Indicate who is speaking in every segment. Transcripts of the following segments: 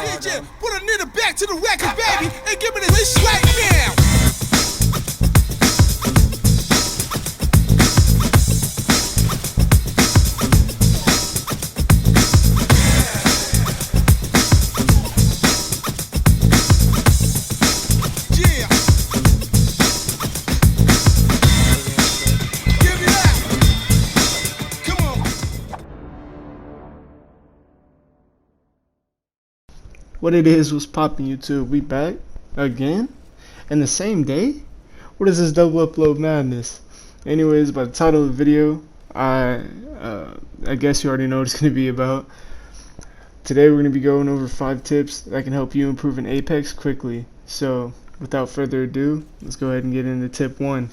Speaker 1: Yeah, put a nigga back to the record, baby, and give me this right now. Yeah. Give me that. Come on.
Speaker 2: What it is was popping YouTube. We back again and the same day? What is this double upload madness? Anyways, by the title of the video, I guess you already know what it's going to be about. Today we're going to be going over 5 tips that can help you improve in Apex quickly. So without further ado, let's go ahead and get into tip 1.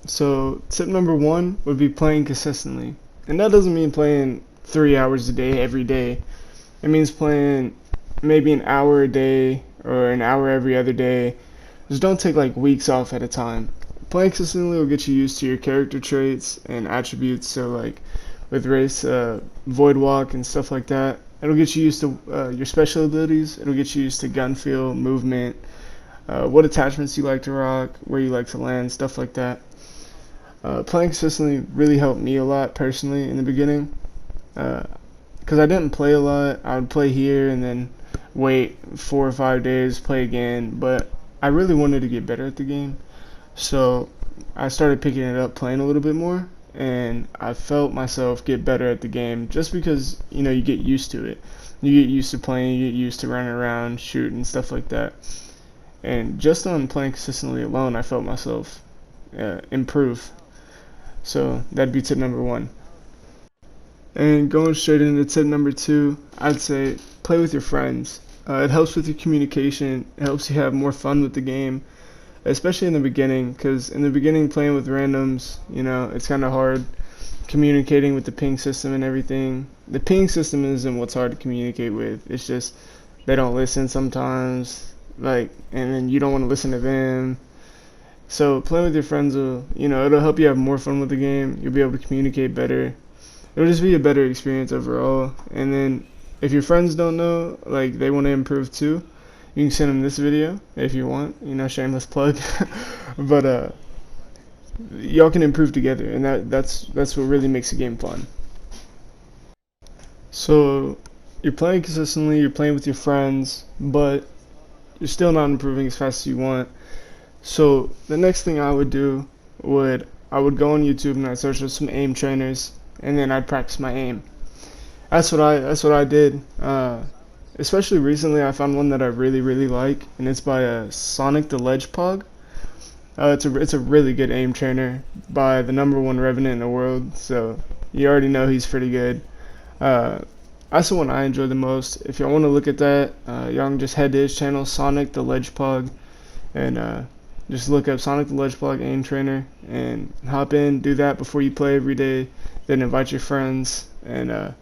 Speaker 2: So tip number 1 would be playing consistently. And that doesn't mean playing 3 hours a day every day. It means playing maybe an hour a day or an hour every other day. Just don't take like weeks off at a time. Playing consistently will get you used to your character traits and attributes. So like with race, void walk and stuff like that, it'll get you used to your special abilities. It'll get you used to gun feel, movement, what attachments you like to rock, where you like to land, stuff like that. Playing consistently really helped me a lot personally in the beginning, because I didn't play a lot. I would play here and then wait 4 or 5 days, play again, but I really wanted to get better at the game, so I started picking it up, playing a little bit more, and I felt myself get better at the game just because, you know, you get used to it. You get used to playing, you get used to running around, shooting, stuff like that. And just on playing consistently alone, I felt myself improve. So that'd be tip number 1. And going straight into tip number 2, I'd say play with your friends. It helps with your communication. It helps you have more fun with the game, especially in the beginning, because in the beginning playing with randoms, you know, it's kind of hard communicating with the ping system and everything. The ping system isn't what's hard to communicate with. It's just they don't listen sometimes, like, and then you don't want to listen to them. So playing with your friends will, you know, it'll help you have more fun with the game. You'll be able to communicate better. It'll just be a better experience overall. And then if your friends don't know, like they want to improve too, you can send them this video if you want, you know, shameless plug. But y'all can improve together, and that's what really makes the game fun. So you're playing consistently, you're playing with your friends, but you're still not improving as fast as you want. So the next thing I would do I would go on YouTube and I'd search for some aim trainers, and then I'd practice my aim. That's what I did. Especially recently, I found one that I really like, and it's by Sonic the Hedgehog. It's a really good aim trainer by the #1 Revenant in the world, so you already know he's pretty good. That's the one I enjoy the most. If y'all want to look at that, y'all can just head to his channel, Sonic the Hedgehog, and just look up Sonic the Hedgehog aim trainer and hop in, do that before you play every day. Then invite your friends and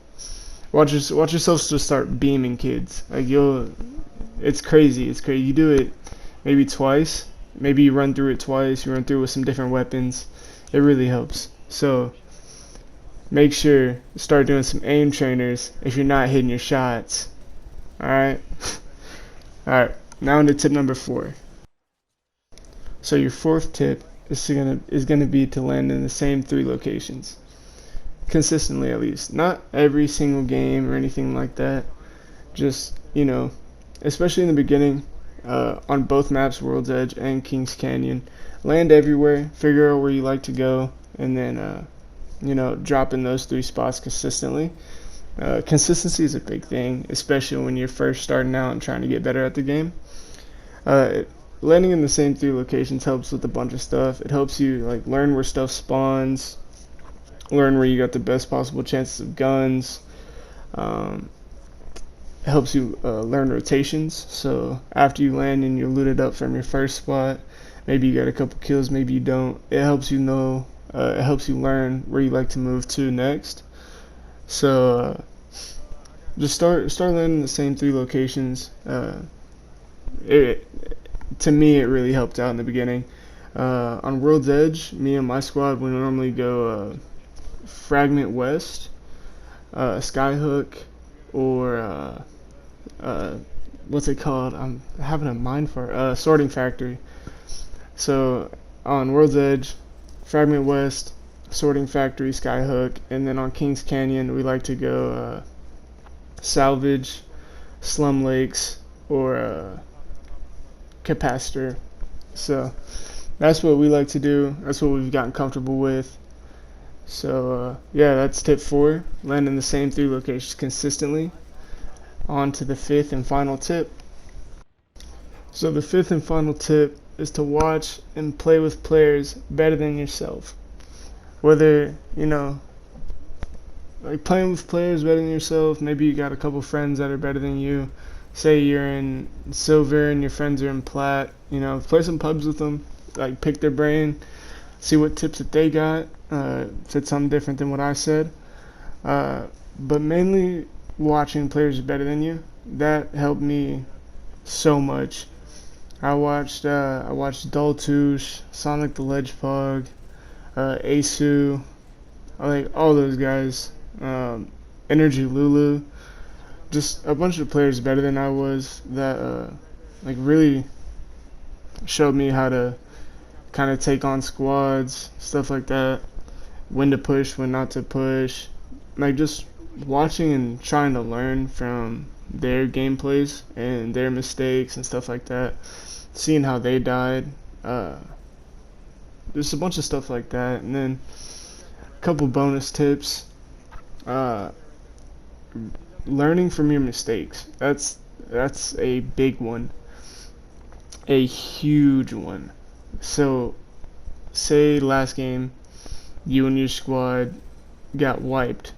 Speaker 2: watch yourselves just start beaming kids. Like it's crazy. You do it maybe twice. Maybe you run through it twice. You run through it with some different weapons. It really helps. So make sure to start doing some aim trainers if you're not hitting your shots. All right. All right. Now into tip number 4. So your 4th tip is gonna be to land in the same 3 locations. Consistently, at least. Not every single game or anything like that. Just, you know, especially in the beginning, on both maps, World's Edge and King's Canyon. Land everywhere, figure out where you like to go, and then, you know, drop in those 3 spots consistently. Consistency is a big thing, especially when you're first starting out and trying to get better at the game. Landing in the same 3 locations helps with a bunch of stuff. It helps you like learn where stuff spawns, learn where you got the best possible chances of guns. It helps you learn rotations. So after you land and you're looted up from your first spot, maybe you got a couple kills, maybe you don't. It helps you know. It helps you learn where you like to move to next. So just start landing in the same 3 locations. To me, it really helped out in the beginning. On World's Edge, me and my squad would normally go Fragment West, Skyhook, or what's it called? I'm having a mind for Sorting Factory. So on World's Edge, Fragment West, Sorting Factory, Skyhook, and then on Kings Canyon we like to go Salvage, Slum Lakes, or Capacitor. So that's what we like to do. That's what we've gotten comfortable with. So yeah, that's tip 4. Land in the same 3 locations consistently. On to the 5th and final tip. So the 5th and final tip is to watch and play with players better than yourself. Whether, like playing with players better than yourself, maybe you got a couple friends that are better than you. Say you're in silver and your friends are in plat, play some pubs with them, like pick their brain, see what tips that they got, if it's something different than what I said. But mainly watching players better than you, that helped me so much. I watched Dultouche, Sonic the Ledgepug, Asu, like all those guys, Energy Lulu, just a bunch of players better than I was that like really showed me how to kind of take on squads, stuff like that, when to push, when not to push, like just watching and trying to learn from their gameplays and their mistakes and stuff like that, seeing how they died, just a bunch of stuff like that. And then a couple bonus tips, uh, learning from your mistakes. That's a big one, a huge one. So say last game you and your squad got wiped.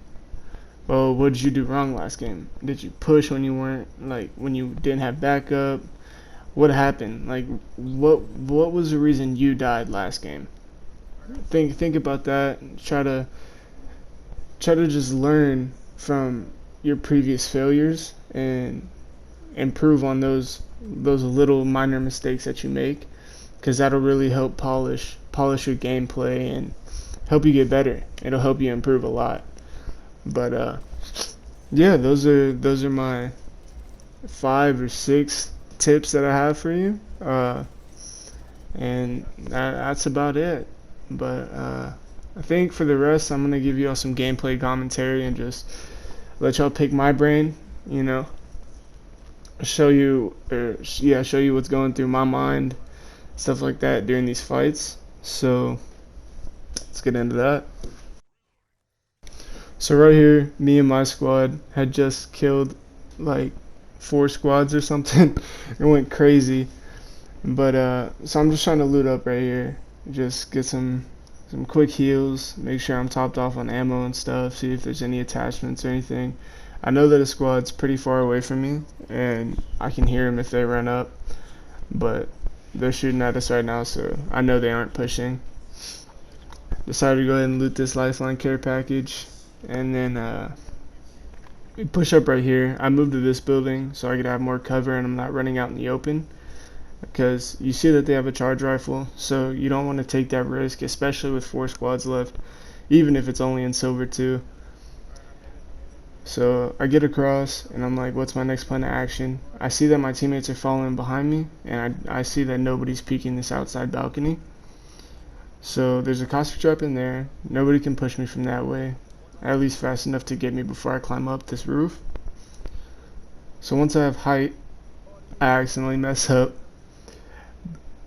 Speaker 2: Well, what did you do wrong last game? Did you push when you weren't, like, when you didn't have backup? What happened? Like, what was the reason you died last game? Think about that. Try to just learn from your previous failures and improve on those little minor mistakes that you make, because that'll really help polish your gameplay and help you get better. It'll help you improve a lot. But yeah, those are my 5 or 6 tips that I have for you, and that's about it. But I think for the rest, I'm gonna give you all some gameplay commentary and just let y'all pick my brain. Show you, show you what's going through my mind, stuff like that during these fights. So let's get into that. So right here, me and my squad had just killed like 4 squads or something. It went crazy. But so I'm just trying to loot up right here, just get some quick heals, make sure I'm topped off on ammo and stuff, see if there's any attachments or anything. I know that a squad's pretty far away from me, and I can hear them if they run up, but they're shooting at us right now, so I know they aren't pushing. Decided to go ahead and loot this lifeline care package, and then we push up right here. I moved to this building so I could have more cover and I'm not running out in the open, because you see that they have a charge rifle, so you don't want to take that risk, especially with 4 squads left, even if it's only in silver 2. So I get across and I'm like, what's my next plan of action? I see that my teammates are following behind me, and I see that nobody's peeking this outside balcony. So there's a caustic trap in there. Nobody can push me from that way, at least fast enough to get me before I climb up this roof. So once I have height, I accidentally mess up,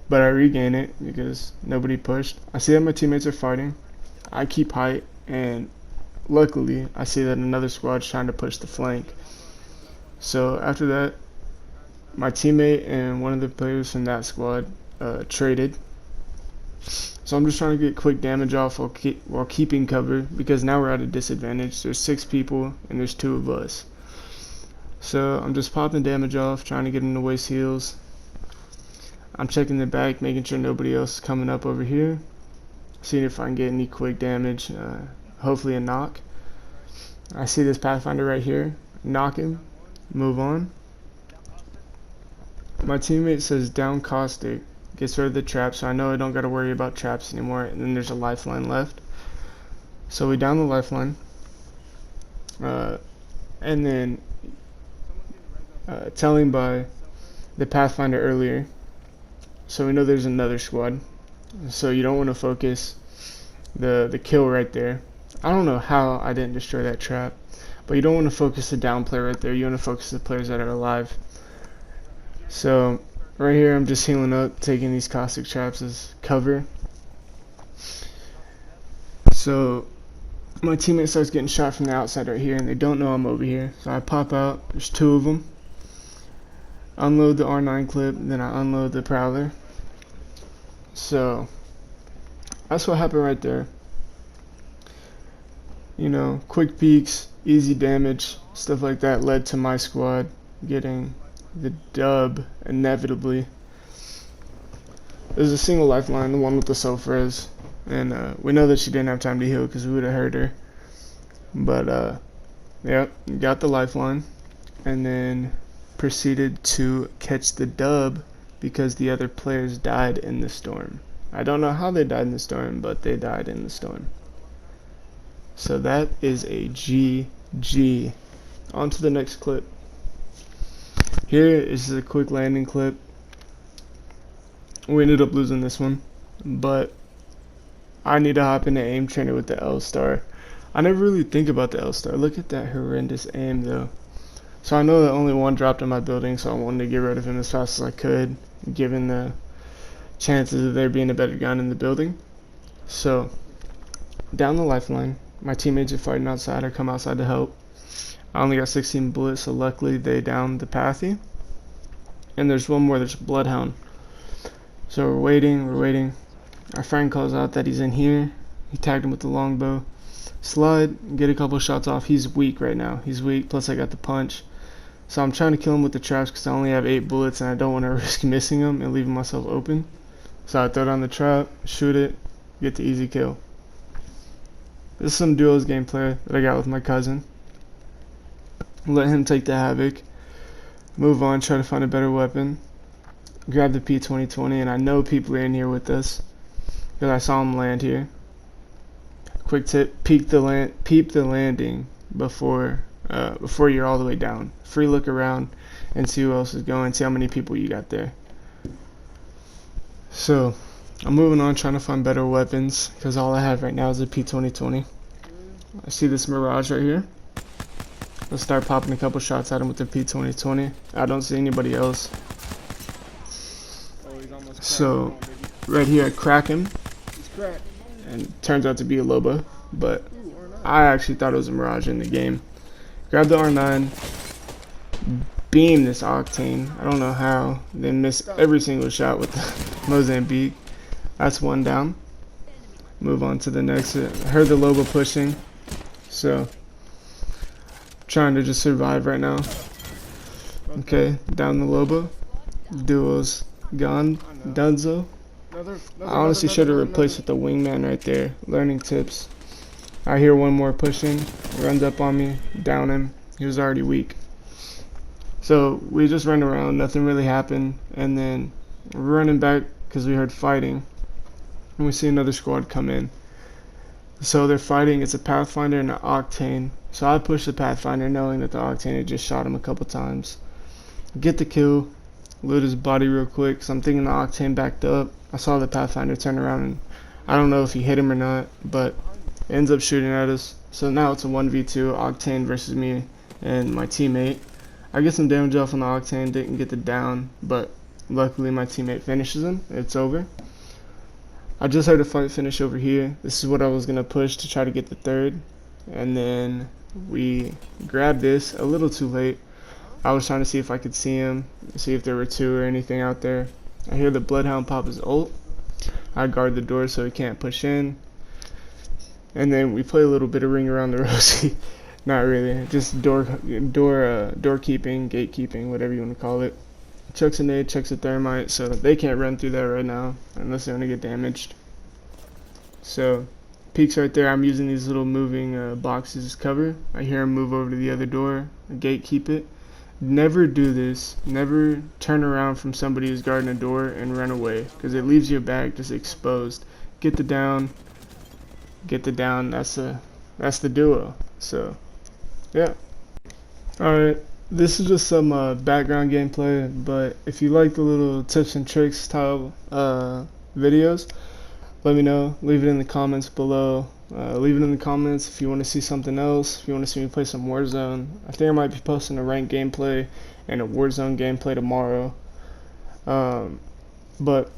Speaker 2: but I regain it because nobody pushed. I see that my teammates are fighting. I keep height, and luckily I see that another squad's trying to push the flank. So after that, my teammate and one of the players from that squad traded. So I'm just trying to get quick damage off while keeping cover, because now we're at a disadvantage. There's 6 people and there's 2 of us. So I'm just popping damage off, trying to get into waste heals. I'm checking the back, making sure nobody else is coming up over here, seeing if I can get any quick damage, hopefully a knock. I see this Pathfinder right here, knock him, move on. My teammate says down caustic, gets rid of the trap, so I know I don't got to worry about traps anymore. And then there's a lifeline left, so we down the lifeline, and then telling by the Pathfinder earlier. So we know there's another squad. So you don't want to focus the kill right there. I don't know how I didn't destroy that trap, but you don't want to focus the down player right there. You want to focus the players that are alive. So right here I'm just healing up, taking these caustic traps as cover. So my teammate starts getting shot from the outside right here, and they don't know I'm over here. So I pop out, there's two of them. Unload the R9 clip, then I unload the Prowler. So that's what happened right there. You know, quick peeks, easy damage, stuff like that led to my squad getting the dub inevitably. There's a single lifeline, the one with the self-res, and we know that she didn't have time to heal because we would have hurt her. But yep, got the lifeline, and then proceeded to catch the dub because the other players died in the storm. I don't know how they died in the storm, but they died in the storm. So that is a GG. On to the next clip. Here is a quick landing clip. We ended up losing this one, but I need to hop into aim trainer with the L star. I never really think about the L star. Look at that horrendous aim though. So I know that only one dropped in my building, so I wanted to get rid of him as fast as I could, given the chances of there being a better gun in the building. So down the lifeline, my teammates are fighting outside. I come outside to help. I only got 16 bullets, so luckily they downed the Pathy. And there's one more, there's a Bloodhound. So we're waiting. Our friend calls out that he's in here. He tagged him with the longbow. Slide, get a couple shots off. He's weak right now. He's weak, plus I got the punch. So I'm trying to kill him with the traps because I only have 8 bullets and I don't want to risk missing him and leaving myself open. So I throw down the trap, shoot it, get the easy kill. This is some duos gameplay that I got with my cousin. Let him take the havoc. Move on, try to find a better weapon. Grab the P2020, and I know people are in here with us because I saw them land here. Quick tip: peep the landing before you're all the way down. Free look around and see who else is going. See how many people you got there. So I'm moving on, trying to find better weapons because all I have right now is a P2020. I see this Mirage right here. Let's start popping a couple shots at him with the P2020. I don't see anybody else. So right here I crack him. And it turns out to be a Loba, but I actually thought it was a Mirage in the game. Grab the R9, beam this Octane. I don't know how. Then miss every single shot with the Mozambique. That's one down. Move on to the next. I heard the Loba pushing, so trying to just survive right now. Okay, down the Loba. Duo's gone. Dunzo. I honestly should have replaced with the wingman right there. Learning tips. I hear one more pushing. Runs up on me. Down him. He was already weak. So we just ran around. Nothing really happened. And then we're running back because we heard fighting. And we see another squad come in. So they're fighting. It's a Pathfinder and an Octane. So I pushed the Pathfinder knowing that the Octane had just shot him a couple times. Get the kill. Loot his body real quick. So I'm thinking the Octane backed up. I saw the Pathfinder turn around and I don't know if he hit him or not, but it ends up shooting at us. So now it's a 1v2, Octane versus me and my teammate. I get some damage off on the Octane, didn't get the down, but luckily my teammate finishes him. It's over. I just heard a fight finish over here. This is what I was going to push to try to get the third. And then we grabbed this a little too late. I was trying to see if I could see him, see if there were two or anything out there. I hear the Bloodhound pop his ult. I guard the door so he can't push in. And then we play a little bit of ring around the rosy. Not really, just door keeping, gatekeeping, whatever you want to call it. Chucks a nade, chucks a thermite, so they can't run through that right now unless they want to get damaged. So peeks right there. I'm using these little moving boxes as cover. I hear him move over to the other door. Gatekeep it. Never do this. Never turn around from somebody who's guarding a door and run away, because it leaves your back just exposed. Get the down. Get the down. That's the duo. So yeah. Alright. This is just some background gameplay, but if you like the little tips and tricks style videos, let me know. Leave it in the comments below. Leave it in the comments if you want to see something else, if you want to see me play some Warzone. I think I might be posting a ranked gameplay and a Warzone gameplay tomorrow. But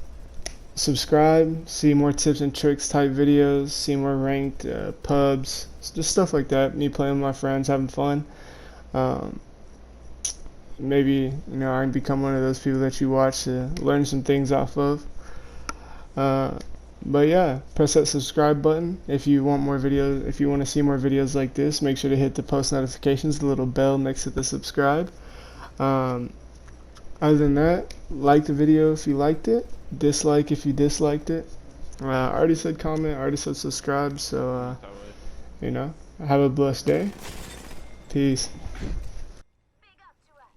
Speaker 2: subscribe, see more tips and tricks type videos, see more ranked pubs, just stuff like that. Me playing with my friends, having fun. Maybe I can become one of those people that you watch to learn some things off of. But yeah, press that subscribe button if you want more videos. If you want to see more videos like this, make sure to hit the post notifications, the little bell next to the subscribe. Other than that, like the video if you liked it, dislike if you disliked it. I already said comment, I already said subscribe, so have a blessed day. Peace.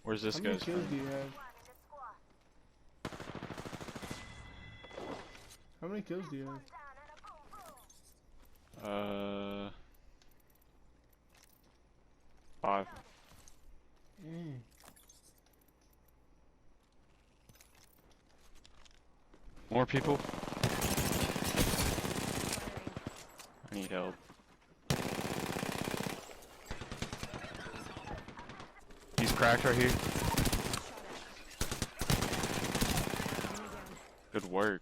Speaker 3: Where's this
Speaker 2: How many
Speaker 3: guy's
Speaker 2: kills
Speaker 3: from?
Speaker 2: do you have? How many kills do you have?
Speaker 3: 5. More people? I need help. He's cracked right here. Good work.